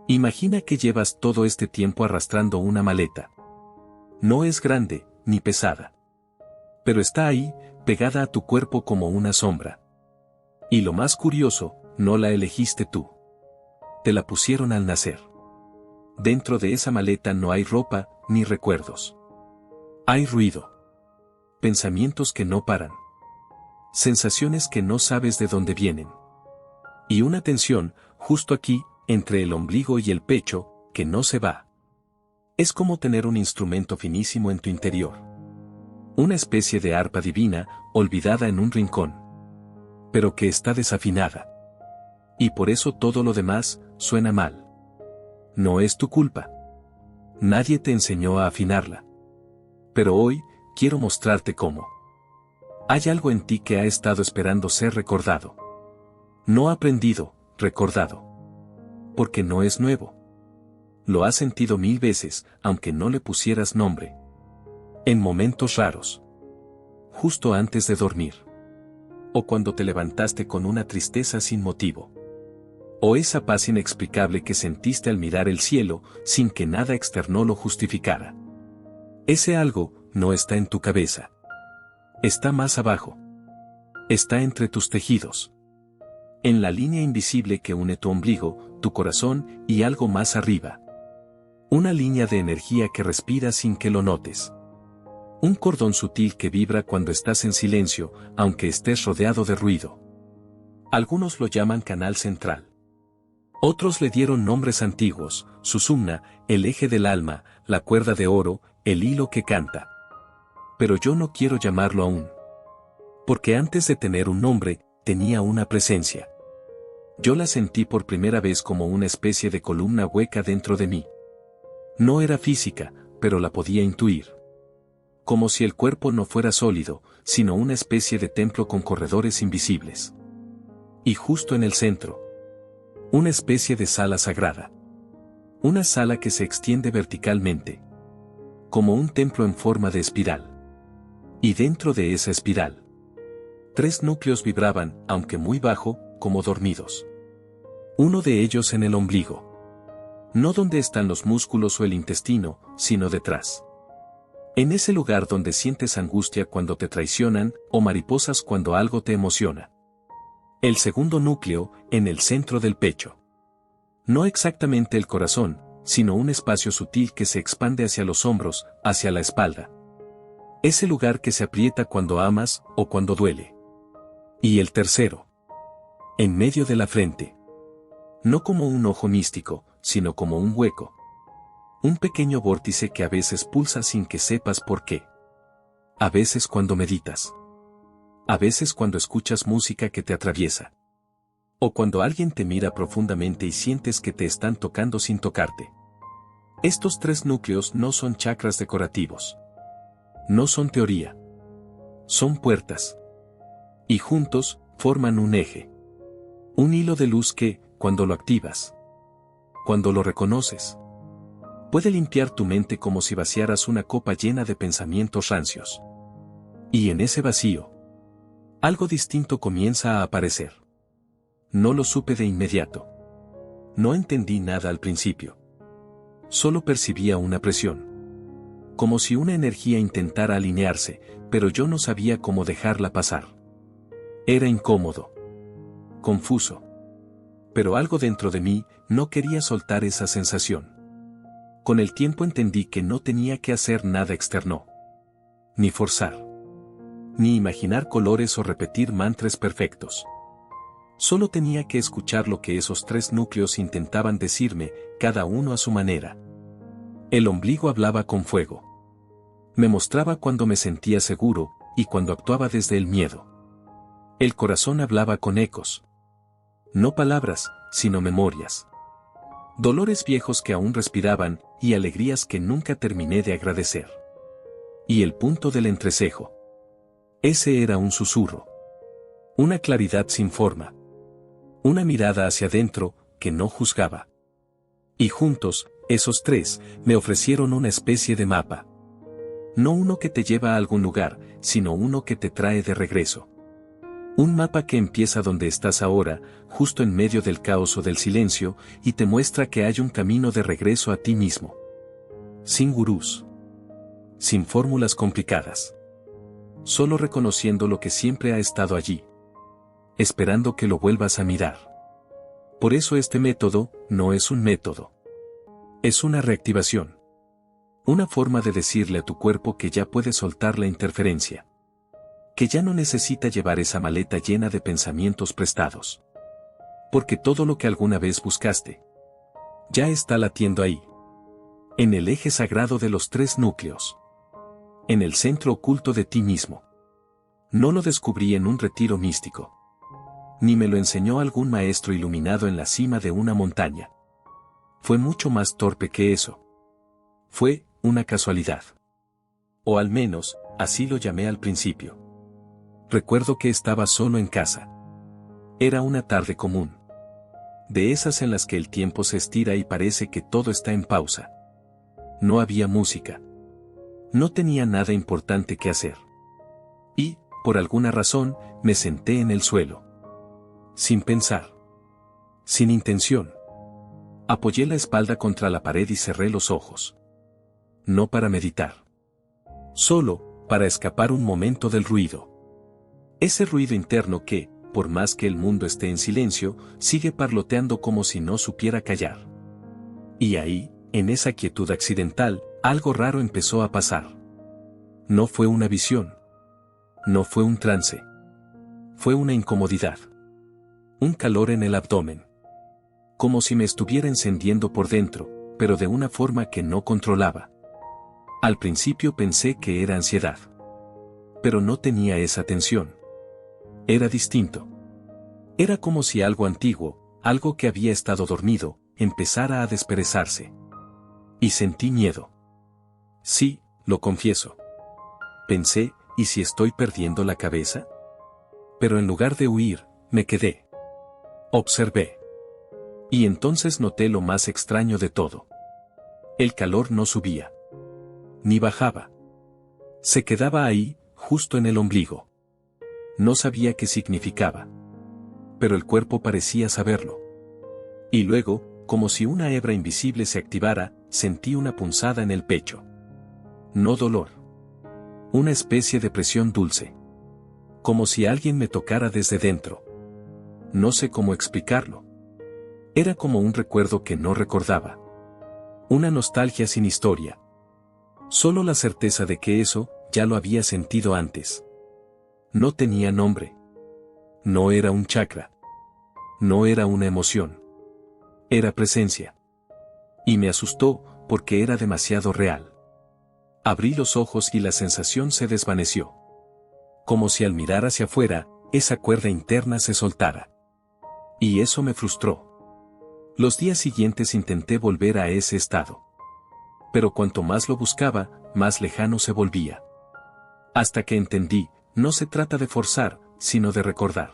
Imagina que llevas todo este tiempo arrastrando una maleta. No es grande, ni pesada. Pero está ahí, pegada a tu cuerpo como una sombra. Y lo más curioso, no la elegiste tú. Te la pusieron al nacer. Dentro de esa maleta no hay ropa, ni recuerdos. Hay ruido. Pensamientos que no paran. Sensaciones que no sabes de dónde vienen. Y una tensión, justo aquí, entre el ombligo y el pecho, que no se va. Es como tener un instrumento finísimo en tu interior. Una especie de arpa divina, olvidada en un rincón. Pero que está desafinada. Y por eso todo lo demás, suena mal. No es tu culpa. Nadie te enseñó a afinarla. Pero hoy, quiero mostrarte cómo. Hay algo en ti que ha estado esperando ser recordado. No aprendido, recordado. Porque no es nuevo. Lo has sentido 1000 veces, aunque no le pusieras nombre. En momentos raros. Justo antes de dormir. O cuando te levantaste con una tristeza sin motivo. O esa paz inexplicable que sentiste al mirar el cielo, sin que nada externo lo justificara. Ese algo, no está en tu cabeza. Está más abajo. Está entre tus tejidos. En la línea invisible que une tu ombligo, tu corazón y algo más arriba. Una línea de energía que respira sin que lo notes. Un cordón sutil que vibra cuando estás en silencio, aunque estés rodeado de ruido. Algunos lo llaman canal central. Otros le dieron nombres antiguos: Susumna, el eje del alma, la cuerda de oro, el hilo que canta. Pero yo no quiero llamarlo aún. Porque antes de tener un nombre, tenía una presencia. Yo la sentí por primera vez como una especie de columna hueca dentro de mí. No era física, pero la podía intuir. Como si el cuerpo no fuera sólido, sino una especie de templo con corredores invisibles. Y justo en el centro. Una especie de sala sagrada. Una sala que se extiende verticalmente. Como un templo en forma de espiral. Y dentro de esa espiral. 3 núcleos vibraban, aunque muy bajo, como dormidos. Uno de ellos en el ombligo. No donde están los músculos o el intestino, sino detrás. En ese lugar donde sientes angustia cuando te traicionan, o mariposas cuando algo te emociona. El segundo núcleo, en el centro del pecho. No exactamente el corazón, sino un espacio sutil que se expande hacia los hombros, hacia la espalda. Ese lugar que se aprieta cuando amas, o cuando duele. Y el tercero. En medio de la frente. No como un ojo místico, sino como un hueco. Un pequeño vórtice que a veces pulsa sin que sepas por qué. A veces cuando meditas. A veces cuando escuchas música que te atraviesa. O cuando alguien te mira profundamente y sientes que te están tocando sin tocarte. Estos 3 núcleos no son chakras decorativos. No son teoría. Son puertas. Y juntos, forman un eje. Un hilo de luz que, cuando lo activas, cuando lo reconoces, puede limpiar tu mente como si vaciaras una copa llena de pensamientos rancios. Y en ese vacío, algo distinto comienza a aparecer. No lo supe de inmediato. No entendí nada al principio. Solo percibía una presión. Como si una energía intentara alinearse, pero yo no sabía cómo dejarla pasar. Era incómodo. Confuso. Pero algo dentro de mí no quería soltar esa sensación. Con el tiempo entendí que no tenía que hacer nada externo. Ni forzar. Ni imaginar colores o repetir mantras perfectos. Solo tenía que escuchar lo que esos 3 núcleos intentaban decirme, cada uno a su manera. El ombligo hablaba con fuego. Me mostraba cuando me sentía seguro, y cuando actuaba desde el miedo. El corazón hablaba con ecos. No palabras, sino memorias. Dolores viejos que aún respiraban, y alegrías que nunca terminé de agradecer. Y el punto del entrecejo. Ese era un susurro. Una claridad sin forma. Una mirada hacia adentro, que no juzgaba. Y juntos, esos 3, me ofrecieron una especie de mapa. No uno que te lleva a algún lugar, sino uno que te trae de regreso. Un mapa que empieza donde estás ahora, justo en medio del caos o del silencio, y te muestra que hay un camino de regreso a ti mismo. Sin gurús. Sin fórmulas complicadas. Solo reconociendo lo que siempre ha estado allí. Esperando que lo vuelvas a mirar. Por eso este método no es un método. Es una reactivación. Una forma de decirle a tu cuerpo que ya puedes soltar la interferencia. Que ya no necesita llevar esa maleta llena de pensamientos prestados. Porque todo lo que alguna vez buscaste ya está latiendo ahí. En el eje sagrado de los 3 núcleos. En el centro oculto de ti mismo. No lo descubrí en un retiro místico. Ni me lo enseñó algún maestro iluminado en la cima de una montaña. Fue mucho más torpe que eso. Fue una casualidad. O al menos, así lo llamé al principio. Recuerdo que estaba solo en casa. Era una tarde común. De esas en las que el tiempo se estira y parece que todo está en pausa. No había música. No tenía nada importante que hacer. Y, por alguna razón, me senté en el suelo. Sin pensar. Sin intención. Apoyé la espalda contra la pared y cerré los ojos. No para meditar. Solo, para escapar un momento del ruido. Ese ruido interno que, por más que el mundo esté en silencio, sigue parloteando como si no supiera callar. Y ahí, en esa quietud accidental, algo raro empezó a pasar. No fue una visión. No fue un trance. Fue una incomodidad. Un calor en el abdomen. Como si me estuviera encendiendo por dentro, pero de una forma que no controlaba. Al principio pensé que era ansiedad. Pero no tenía esa tensión. Era distinto. Era como si algo antiguo, algo que había estado dormido, empezara a desperezarse. Y sentí miedo. Sí, lo confieso. Pensé, ¿y si estoy perdiendo la cabeza? Pero en lugar de huir, me quedé. Observé. Y entonces noté lo más extraño de todo. El calor no subía. Ni bajaba. Se quedaba ahí, justo en el ombligo. No sabía qué significaba. Pero el cuerpo parecía saberlo. Y luego, como si una hebra invisible se activara, sentí una punzada en el pecho. No dolor. Una especie de presión dulce. Como si alguien me tocara desde dentro. No sé cómo explicarlo. Era como un recuerdo que no recordaba. Una nostalgia sin historia. Solo la certeza de que eso, ya lo había sentido antes. No tenía nombre. No era un chakra. No era una emoción. Era presencia. Y me asustó, porque era demasiado real. Abrí los ojos y la sensación se desvaneció. Como si al mirar hacia afuera, esa cuerda interna se soltara. Y eso me frustró. Los días siguientes intenté volver a ese estado. Pero cuanto más lo buscaba, más lejano se volvía. Hasta que entendí, no se trata de forzar, sino de recordar.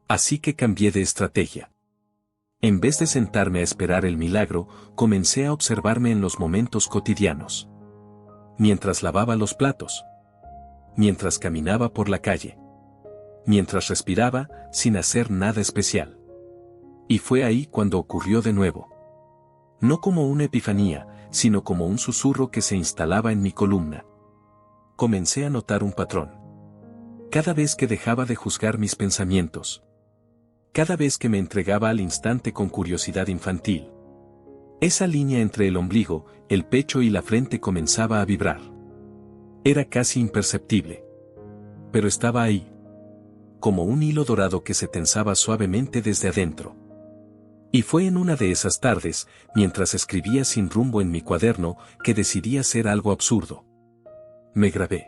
Así que cambié de estrategia. En vez de sentarme a esperar el milagro, comencé a observarme en los momentos cotidianos. Mientras lavaba los platos. Mientras caminaba por la calle. Mientras respiraba, sin hacer nada especial. Y fue ahí cuando ocurrió de nuevo. No como una epifanía, sino como un susurro que se instalaba en mi columna. Comencé a notar un patrón. Cada vez que dejaba de juzgar mis pensamientos. Cada vez que me entregaba al instante con curiosidad infantil. Esa línea entre el ombligo, el pecho y la frente comenzaba a vibrar. Era casi imperceptible. Pero estaba ahí. Como un hilo dorado que se tensaba suavemente desde adentro. Y fue en una de esas tardes, mientras escribía sin rumbo en mi cuaderno, que decidí hacer algo absurdo. Me grabé.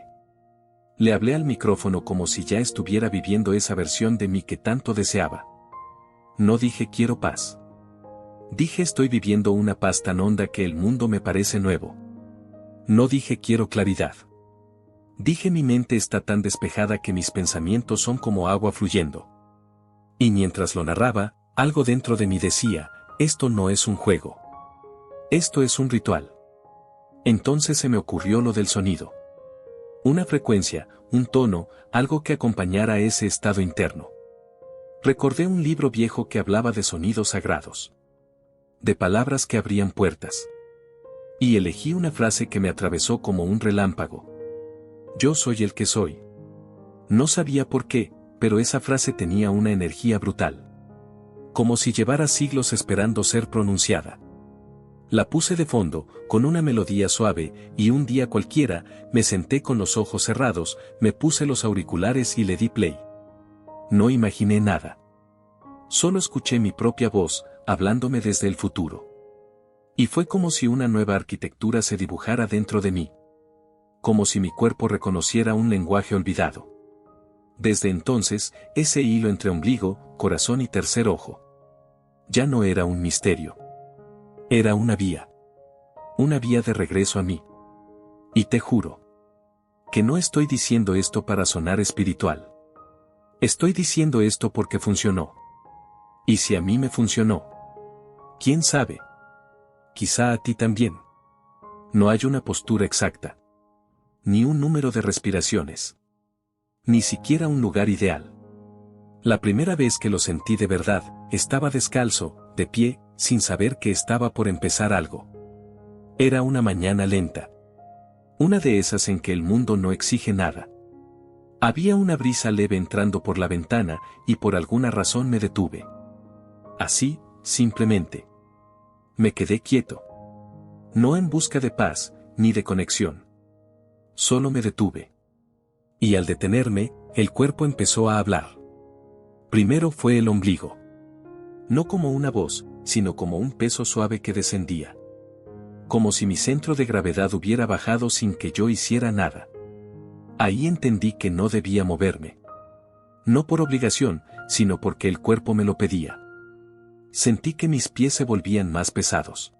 Le hablé al micrófono como si ya estuviera viviendo esa versión de mí que tanto deseaba. No dije quiero paz. Dije estoy viviendo una paz tan honda que el mundo me parece nuevo. No dije quiero claridad. Dije mi mente está tan despejada que mis pensamientos son como agua fluyendo. Y mientras lo narraba, algo dentro de mí decía, esto no es un juego. Esto es un ritual. Entonces se me ocurrió lo del sonido. Una frecuencia, un tono, algo que acompañara ese estado interno. Recordé un libro viejo que hablaba de sonidos sagrados. De palabras que abrían puertas. Y elegí una frase que me atravesó como un relámpago. Yo soy el que soy. No sabía por qué, pero esa frase tenía una energía brutal. Como si llevara siglos esperando ser pronunciada. La puse de fondo, con una melodía suave, y un día cualquiera, me senté con los ojos cerrados, me puse los auriculares y le di play. No imaginé nada. Solo escuché mi propia voz, hablándome desde el futuro. Y fue como si una nueva arquitectura se dibujara dentro de mí. Como si mi cuerpo reconociera un lenguaje olvidado. Desde entonces, ese hilo entre ombligo, corazón y tercer ojo. Ya no era un misterio. Era una vía. Una vía de regreso a mí. Y te juro que no estoy diciendo esto para sonar espiritual. Estoy diciendo esto porque funcionó. Y si a mí me funcionó, ¿quién sabe? Quizá a ti también. No hay una postura exacta. Ni un número de respiraciones. Ni siquiera un lugar ideal. La primera vez que lo sentí de verdad, estaba descalzo, de pie, sin saber que estaba por empezar algo. Era una mañana lenta. Una de esas en que el mundo no exige nada. Había una brisa leve entrando por la ventana, y por alguna razón me detuve. Así, simplemente. Me quedé quieto. No en busca de paz, ni de conexión. Solo me detuve. Y al detenerme, el cuerpo empezó a hablar. Primero fue el ombligo. No como una voz, sino como un peso suave que descendía. Como si mi centro de gravedad hubiera bajado sin que yo hiciera nada. Ahí entendí que no debía moverme. No por obligación, sino porque el cuerpo me lo pedía. Sentí que mis pies se volvían más pesados.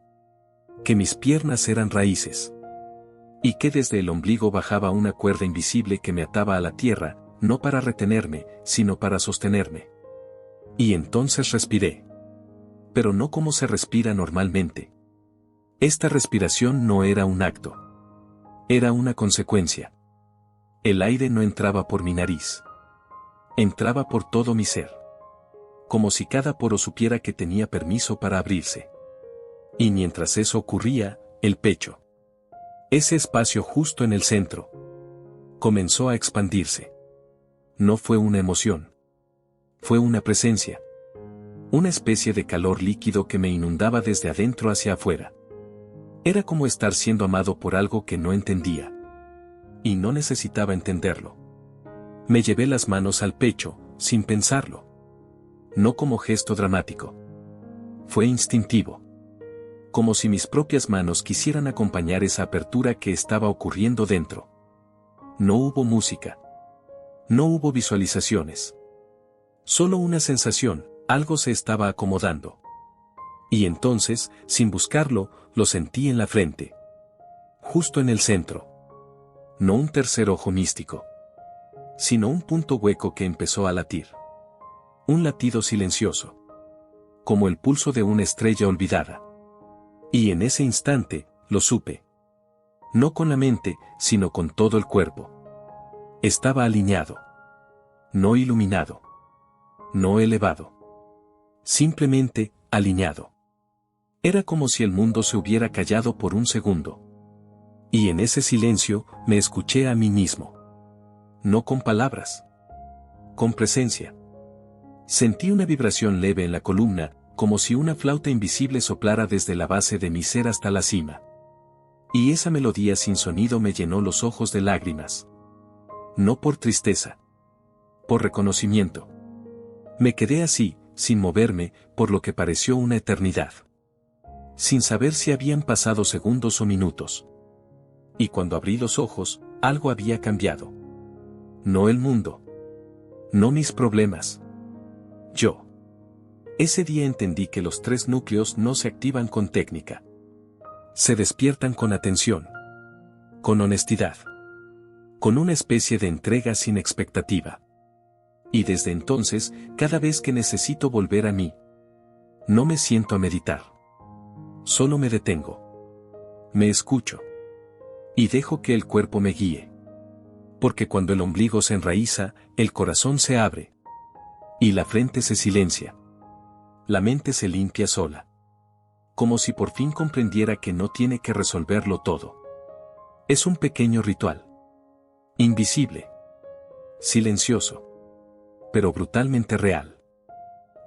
Que mis piernas eran raíces. Y que desde el ombligo bajaba una cuerda invisible que me ataba a la tierra, no para retenerme, sino para sostenerme. Y entonces respiré. Pero no como se respira normalmente. Esta respiración no era un acto. Era una consecuencia. El aire no entraba por mi nariz. Entraba por todo mi ser. Como si cada poro supiera que tenía permiso para abrirse. Y mientras eso ocurría, el pecho. Ese espacio justo en el centro. Comenzó a expandirse. No fue una emoción. Fue una presencia. Una especie de calor líquido que me inundaba desde adentro hacia afuera. Era como estar siendo amado por algo que no entendía. Y no necesitaba entenderlo. Me llevé las manos al pecho, sin pensarlo. No como gesto dramático. Fue instintivo. Como si mis propias manos quisieran acompañar esa apertura que estaba ocurriendo dentro. No hubo música. No hubo visualizaciones. Solo una sensación, algo se estaba acomodando. Y entonces, sin buscarlo, lo sentí en la frente. Justo en el centro. No un tercer ojo místico. Sino un punto hueco que empezó a latir. Un latido silencioso. Como el pulso de una estrella olvidada. Y en ese instante, lo supe. No con la mente, sino con todo el cuerpo. Estaba alineado. No iluminado. No elevado. Simplemente, alineado. Era como si el mundo se hubiera callado por un segundo. Y en ese silencio, me escuché a mí mismo. No con palabras. Con presencia. Sentí una vibración leve en la columna, como si una flauta invisible soplara desde la base de mi ser hasta la cima. Y esa melodía sin sonido me llenó los ojos de lágrimas. No por tristeza. Por reconocimiento. Me quedé así, sin moverme, por lo que pareció una eternidad. Sin saber si habían pasado segundos o minutos. Y cuando abrí los ojos, algo había cambiado. No el mundo. No mis problemas. Yo. Ese día entendí que los 3 núcleos no se activan con técnica. Se despiertan con atención. Con honestidad. Con una especie de entrega sin expectativa. Y desde entonces, cada vez que necesito volver a mí, no me siento a meditar. Solo me detengo. Me escucho. Y dejo que el cuerpo me guíe. Porque cuando el ombligo se enraiza, el corazón se abre. Y la frente se silencia. La mente se limpia sola. Como si por fin comprendiera que no tiene que resolverlo todo. Es un pequeño ritual. Invisible. Silencioso. Pero brutalmente real.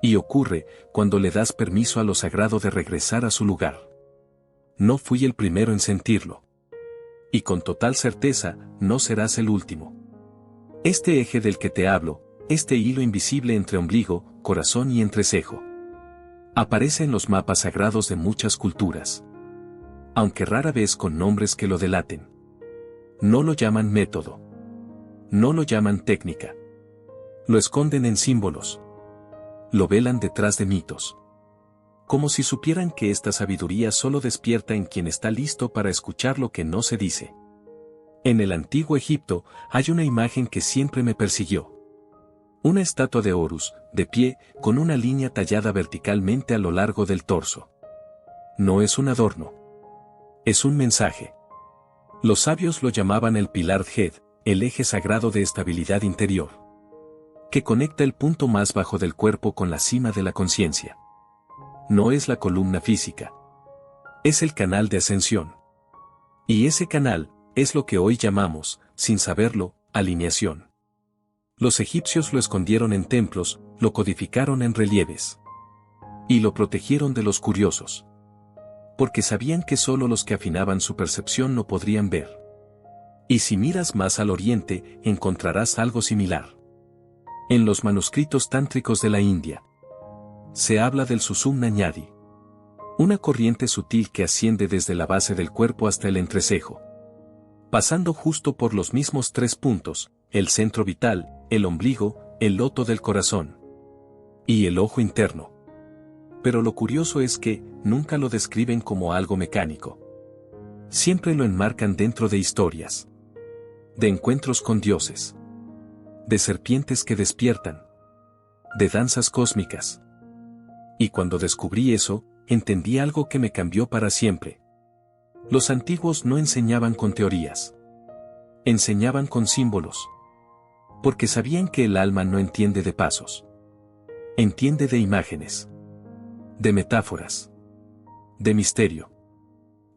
Y ocurre cuando le das permiso a lo sagrado de regresar a su lugar. No fui el primero en sentirlo. Y con total certeza, no serás el último. Este eje del que te hablo, este hilo invisible entre ombligo, corazón y entrecejo, aparece en los mapas sagrados de muchas culturas. Aunque rara vez con nombres que lo delaten. No lo llaman método. No lo llaman técnica. Lo esconden en símbolos. Lo velan detrás de mitos. Como si supieran que esta sabiduría solo despierta en quien está listo para escuchar lo que no se dice. En el antiguo Egipto hay una imagen que siempre me persiguió. Una estatua de Horus, de pie, con una línea tallada verticalmente a lo largo del torso. No es un adorno. Es un mensaje. Los sabios lo llamaban el pilar Dhed, el eje sagrado de estabilidad interior, que conecta el punto más bajo del cuerpo con la cima de la conciencia. No es la columna física. Es el canal de ascensión. Y ese canal es lo que hoy llamamos, sin saberlo, alineación. Los egipcios lo escondieron en templos, lo codificaron en relieves. Y lo protegieron de los curiosos. Porque sabían que solo los que afinaban su percepción lo podrían ver. Y si miras más al oriente, encontrarás algo similar. En los manuscritos tántricos de la India, se habla del Susumna Ñadi. Una corriente sutil que asciende desde la base del cuerpo hasta el entrecejo. Pasando justo por los mismos 3 puntos, el centro vital, el ombligo, el loto del corazón. Y el ojo interno. Pero lo curioso es que, nunca lo describen como algo mecánico. Siempre lo enmarcan dentro de historias. De encuentros con dioses. De serpientes que despiertan. De danzas cósmicas. Y cuando descubrí eso, entendí algo que me cambió para siempre. Los antiguos no enseñaban con teorías. Enseñaban con símbolos. Porque sabían que el alma no entiende de pasos. Entiende de imágenes. De metáforas. De misterio.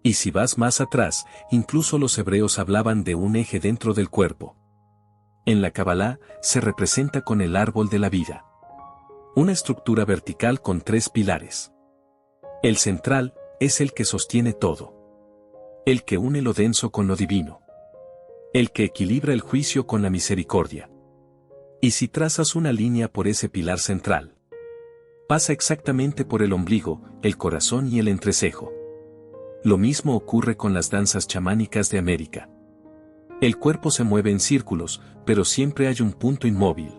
Y si vas más atrás, incluso los hebreos hablaban de un eje dentro del cuerpo. En la Kabbalah, se representa con el árbol de la vida. Una estructura vertical con 3 pilares. El central es el que sostiene todo. El que une lo denso con lo divino. El que equilibra el juicio con la misericordia. Y si trazas una línea por ese pilar central, pasa exactamente por el ombligo, el corazón y el entrecejo. Lo mismo ocurre con las danzas chamánicas de América. El cuerpo se mueve en círculos, pero siempre hay un punto inmóvil.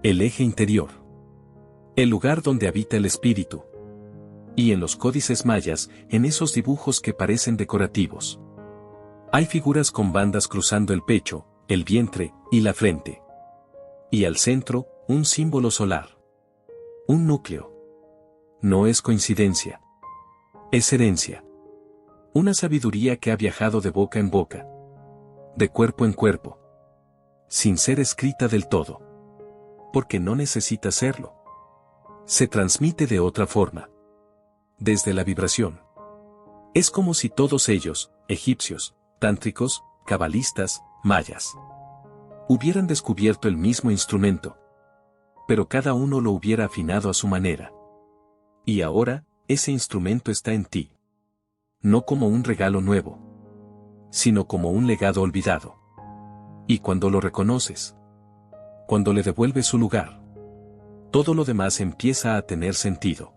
El eje interior. El lugar donde habita el espíritu. Y en los códices mayas, en esos dibujos que parecen decorativos, hay figuras con bandas cruzando el pecho, el vientre y la frente. Y al centro, un símbolo solar. Un núcleo. No es coincidencia. Es herencia. Una sabiduría que ha viajado de boca en boca. De cuerpo en cuerpo. Sin ser escrita del todo. Porque no necesita serlo. Se transmite de otra forma. Desde la vibración. Es como si todos ellos, egipcios, tántricos, cabalistas, mayas, hubieran descubierto el mismo instrumento. Pero cada uno lo hubiera afinado a su manera. Y ahora, ese instrumento está en ti. No como un regalo nuevo, sino como un legado olvidado. Y cuando lo reconoces, cuando le devuelves su lugar, todo lo demás empieza a tener sentido.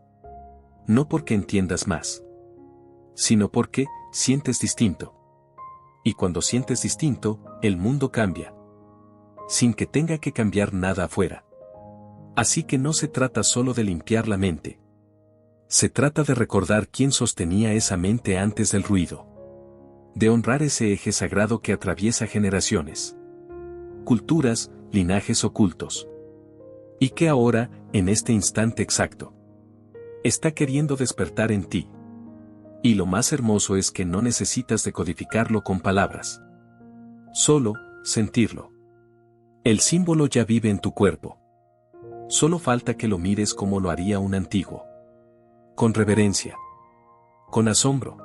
No porque entiendas más, sino porque sientes distinto. Y cuando sientes distinto, el mundo cambia. Sin que tenga que cambiar nada afuera. Así que no se trata solo de limpiar la mente. Se trata de recordar quién sostenía esa mente antes del ruido. De honrar ese eje sagrado que atraviesa generaciones, culturas, linajes ocultos. Y que ahora, en este instante exacto, está queriendo despertar en ti. Y lo más hermoso es que no necesitas decodificarlo con palabras. Solo, sentirlo. El símbolo ya vive en tu cuerpo. Solo falta que lo mires como lo haría un antiguo. Con reverencia. Con asombro.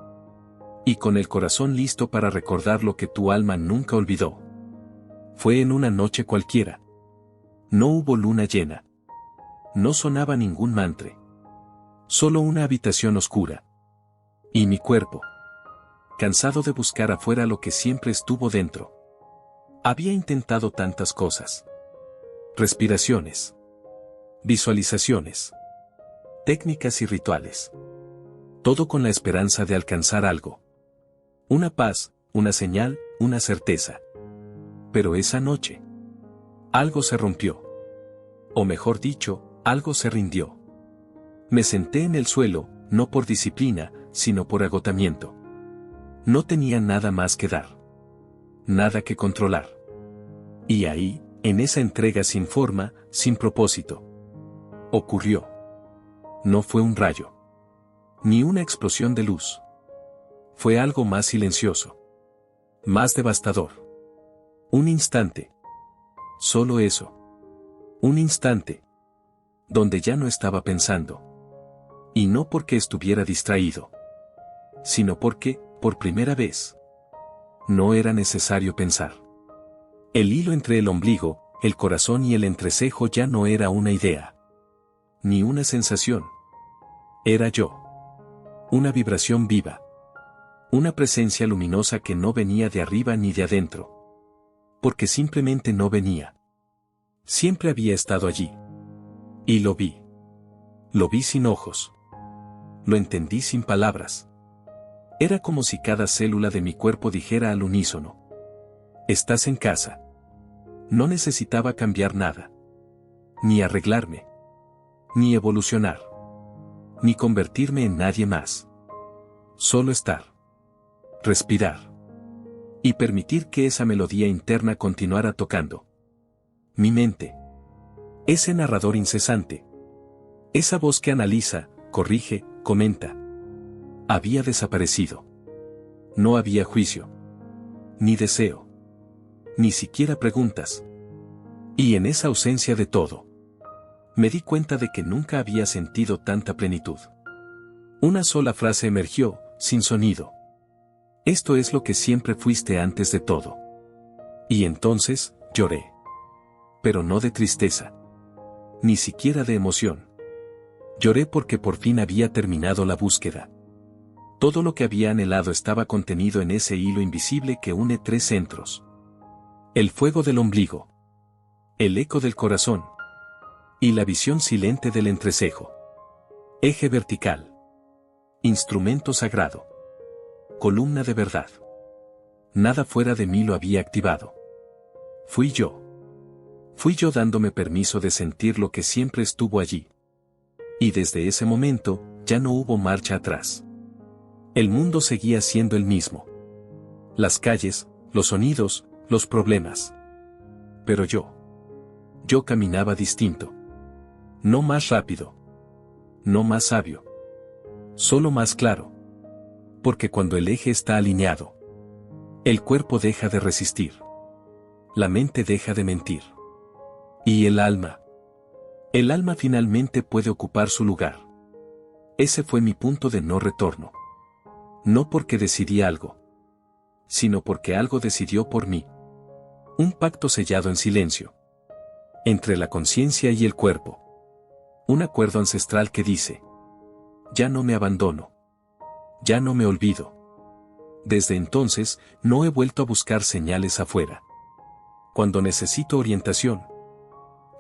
Y con el corazón listo para recordar lo que tu alma nunca olvidó. Fue en una noche cualquiera. No hubo luna llena. No sonaba ningún mantre. Solo una habitación oscura. Y mi cuerpo. Cansado de buscar afuera lo que siempre estuvo dentro. Había intentado tantas cosas. Respiraciones. Visualizaciones. Técnicas y rituales. Todo con la esperanza de alcanzar algo. Una paz, una señal, una certeza. Pero esa noche. Algo se rompió. O mejor dicho, algo se rindió. Me senté en el suelo, no por disciplina, sino por agotamiento. No tenía nada más que dar. Nada que controlar. Y ahí, en esa entrega sin forma, sin propósito. Ocurrió. No fue un rayo. Ni una explosión de luz. Fue algo más silencioso. Más devastador. Un instante. Solo eso. Un instante. Donde ya no estaba pensando. Y no porque estuviera distraído. Sino porque, por primera vez, no era necesario pensar. El hilo entre el ombligo, el corazón y el entrecejo ya no era una idea. Ni una sensación. Era yo. Una vibración viva. Una presencia luminosa que no venía de arriba ni de adentro. Porque simplemente no venía. Siempre había estado allí. Y lo vi. Lo vi sin ojos. Lo entendí sin palabras. Era como si cada célula de mi cuerpo dijera al unísono. Estás en casa. No necesitaba cambiar nada. Ni arreglarme. Ni evolucionar. Ni convertirme en nadie más. Solo estar. Respirar. Y permitir que esa melodía interna continuara tocando. Mi mente. Ese narrador incesante. Esa voz que analiza, corrige, comenta. Había desaparecido. No había juicio. Ni deseo. Ni siquiera preguntas. Y en esa ausencia de todo, me di cuenta de que nunca había sentido tanta plenitud. Una sola frase emergió, sin sonido. Esto es lo que siempre fuiste antes de todo. Y entonces, lloré. Pero no de tristeza. Ni siquiera de emoción. Lloré porque por fin había terminado la búsqueda. Todo lo que había anhelado estaba contenido en ese hilo invisible que une tres centros. El fuego del ombligo. El eco del corazón. Y la visión silente del entrecejo. Eje vertical. Instrumento sagrado. Columna de verdad. Nada fuera de mí lo había activado. Fui yo. Fui yo dándome permiso de sentir lo que siempre estuvo allí. Y desde ese momento, ya no hubo marcha atrás. El mundo seguía siendo el mismo. Las calles, los sonidos, los problemas. Pero yo caminaba distinto. No más rápido. No más sabio. Solo más claro. Porque cuando el eje está alineado, el cuerpo deja de resistir. La mente deja de mentir. Y el alma finalmente puede ocupar su lugar. Ese fue mi punto de no retorno. No porque decidí algo, sino porque algo decidió por mí. Un pacto sellado en silencio. Entre la conciencia y el cuerpo. Un acuerdo ancestral que dice: ya no me abandono. Ya no me olvido. Desde entonces, no he vuelto a buscar señales afuera. Cuando necesito orientación,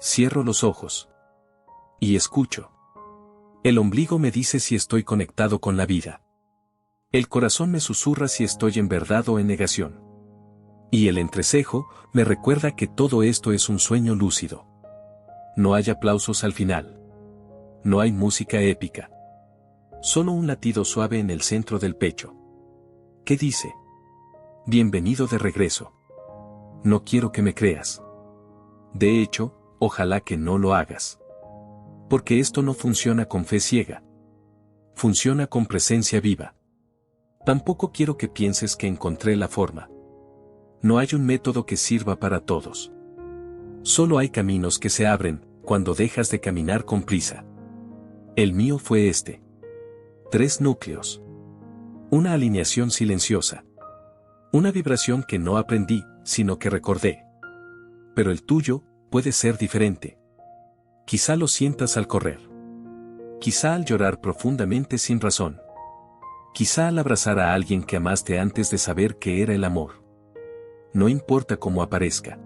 cierro los ojos. Y escucho. El ombligo me dice si estoy conectado con la vida. El corazón me susurra si estoy en verdad o en negación. Y el entrecejo me recuerda que todo esto es un sueño lúcido. No hay aplausos al final. No hay música épica. Solo un latido suave en el centro del pecho. ¿Qué dice? Bienvenido de regreso. No quiero que me creas. De hecho, ojalá que no lo hagas. Porque esto no funciona con fe ciega. Funciona con presencia viva. Tampoco quiero que pienses que encontré la forma. No hay un método que sirva para todos. Solo hay caminos que se abren cuando dejas de caminar con prisa. El mío fue este. 3 núcleos. Una alineación silenciosa. Una vibración que no aprendí, sino que recordé. Pero el tuyo puede ser diferente. Quizá lo sientas al correr. Quizá al llorar profundamente sin razón. Quizá al abrazar a alguien que amaste antes de saber que era el amor. No importa cómo aparezca.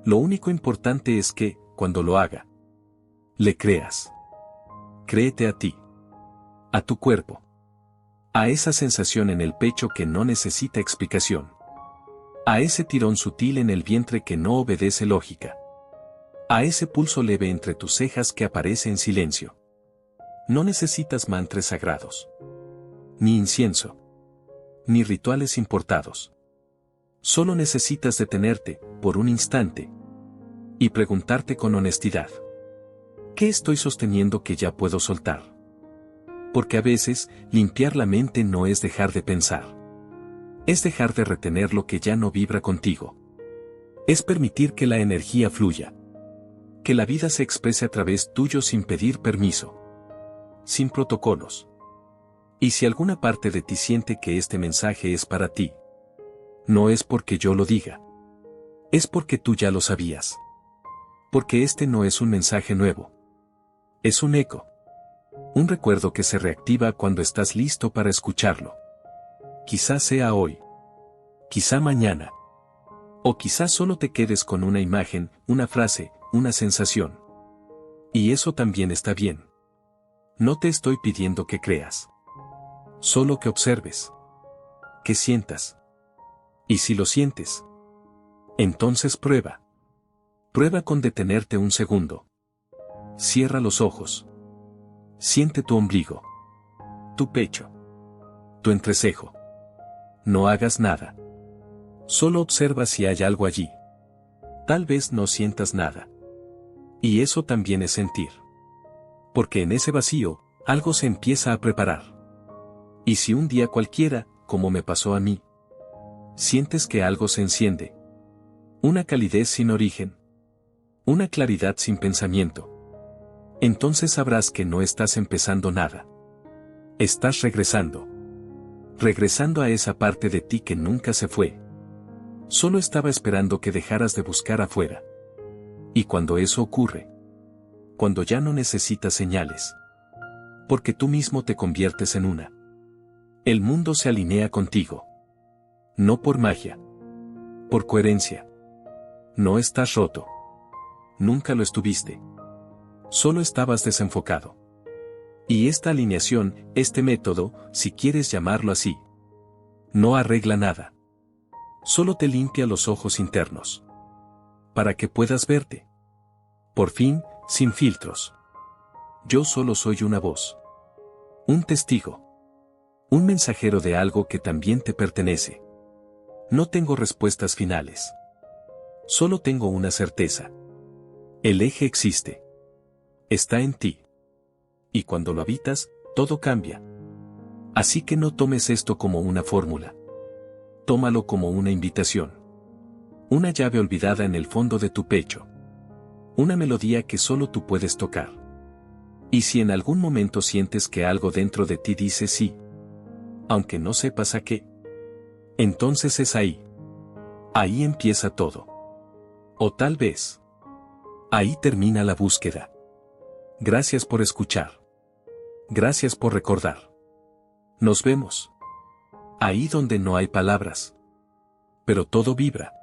Lo único importante es que, cuando lo haga, le creas. Créete a ti. A tu cuerpo. A esa sensación en el pecho que no necesita explicación. A ese tirón sutil en el vientre que no obedece lógica. A ese pulso leve entre tus cejas que aparece en silencio. No necesitas mantras sagrados. Ni incienso. Ni rituales importados. Solo necesitas detenerte, por un instante, y preguntarte con honestidad. ¿Qué estoy sosteniendo que ya puedo soltar? Porque a veces, limpiar la mente no es dejar de pensar. Es dejar de retener lo que ya no vibra contigo. Es permitir que la energía fluya. Que la vida se exprese a través tuyo sin pedir permiso. Sin protocolos. Y si alguna parte de ti siente que este mensaje es para ti, no es porque yo lo diga. Es porque tú ya lo sabías. Porque este no es un mensaje nuevo. Es un eco. Un recuerdo que se reactiva cuando estás listo para escucharlo. Quizás sea hoy. Quizá mañana. O quizás solo te quedes con una imagen, una frase, una sensación. Y eso también está bien. No te estoy pidiendo que creas. Solo que observes. Que sientas. Y si lo sientes, entonces prueba. Prueba con detenerte un segundo. Cierra los ojos. Siente tu ombligo. Tu pecho. Tu entrecejo. No hagas nada. Solo observa si hay algo allí. Tal vez no sientas nada. Y eso también es sentir. Porque en ese vacío, algo se empieza a preparar. Y si un día cualquiera, como me pasó a mí, sientes que algo se enciende. Una calidez sin origen. Una claridad sin pensamiento. Entonces sabrás que no estás empezando nada. Estás regresando. Regresando a esa parte de ti que nunca se fue. Solo estaba esperando que dejaras de buscar afuera. Y cuando eso ocurre, cuando ya no necesitas señales, porque tú mismo te conviertes en una, el mundo se alinea contigo. No por magia. Por coherencia. No estás roto. Nunca lo estuviste. Solo estabas desenfocado. Y esta alineación, este método, si quieres llamarlo así, no arregla nada. Solo te limpia los ojos internos. Para que puedas verte. Por fin, sin filtros. Yo solo soy una voz. Un testigo. Un mensajero de algo que también te pertenece. No tengo respuestas finales. Solo tengo una certeza. El eje existe. Está en ti. Y cuando lo habitas, todo cambia. Así que no tomes esto como una fórmula. Tómalo como una invitación. Una llave olvidada en el fondo de tu pecho. Una melodía que solo tú puedes tocar. Y si en algún momento sientes que algo dentro de ti dice sí, aunque no sepas a qué, entonces es ahí. Ahí empieza todo. O tal vez, ahí termina la búsqueda. Gracias por escuchar. Gracias por recordar. Nos vemos. Ahí donde no hay palabras. Pero todo vibra.